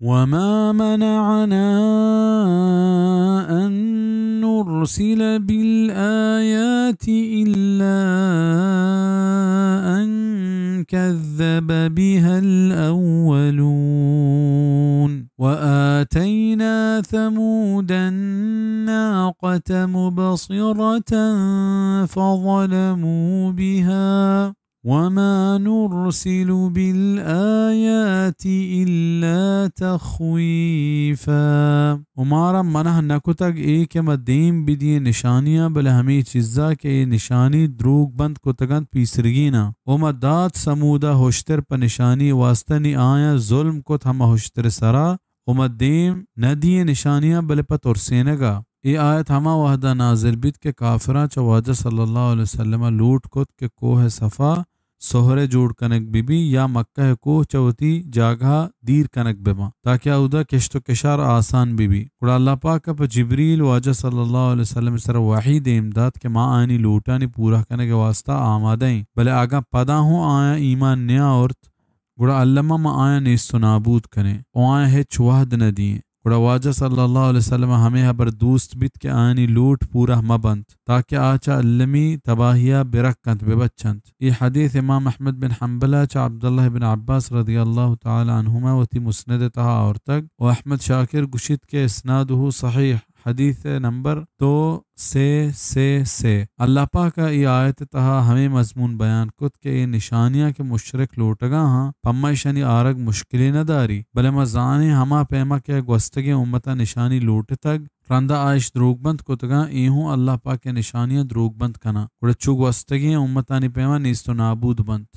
وما منعنا أن نرسل بالآيات إلا أن كذب بها الأولون وآتينا ثمود الناقة مبصرة فظلموا بها وما نرسل بالآيات إلا تخويفا हमारा मन हन्नको तक एक मदीम बिदिए निशानियां बल हमें चिज्जा के निशानी द्रूग बंद को तगंत पीसरगीना उमदात समूदा होश्तर पर निशानी वास्तनी आया जुल्म को थमा होश्तर सरा उमदीम नदिए निशानियां बल पर तुरसेनगा ये आयत हमा वहदा नाजिल बित के काफरा चवाजा सल्लल्लाहु अलैहि वसल्लम लूट कुत के कोह सफ़ा सोहरे जोड़ कनक बीबी या मक्का को चौथी जागह दीर कनक बेमा ताकि उदा किश्तो किशार आसान बीबी कुड़ा अल्लाह पाक पर जिब्रील वाजा सल्लल्लाहु अलैहि वसल्लम सर वाहिद इमदाद के माँ आनी लूटानी पूरा करने के वास्ता आमादा ही भले आगा पदा हूँ आया ईमान नया और गुड़ा अल्लामा माँ आया निस्तो नाबूद करें ओ आया है चुवाहद न दिए गुड़ा वाजा सल्लल्लाहु अलैहि वसल्लम हमें हबर दोस्त बित के आनी लूट पूरा मबंत ताकि आचा अल्लमी तबाहिया बिरकंत बेबच्चंत ये हदीस इमाम अहमद बिन हम्बला चा अब्दुल्लाह बिन अब्बास रदियल्लाहु ताला अन्हुमा वती मुस्नद तहा और तक व अहमद शाकिर गुशित के इसनादहु सहीह हदीस नंबर 2 से अल्लाह पाक का ये आयत तहा हमें मजमून बयान कुत के ये निशानियां के मुशरक लोटगा हाँ पम्मा शनि आरग मुश्किलें न दारी भले मजाने हमा पैमा के गस्तगे उम्मता निशानी लोट तक रंदा आयश द्रोगबंद कुतगा एहूँ अल्लाह पाक के निशानियां द्रोगबंद कना उड़चुग वस्तगे उम्मता नि पैमा नीस्तो नाबूद बंद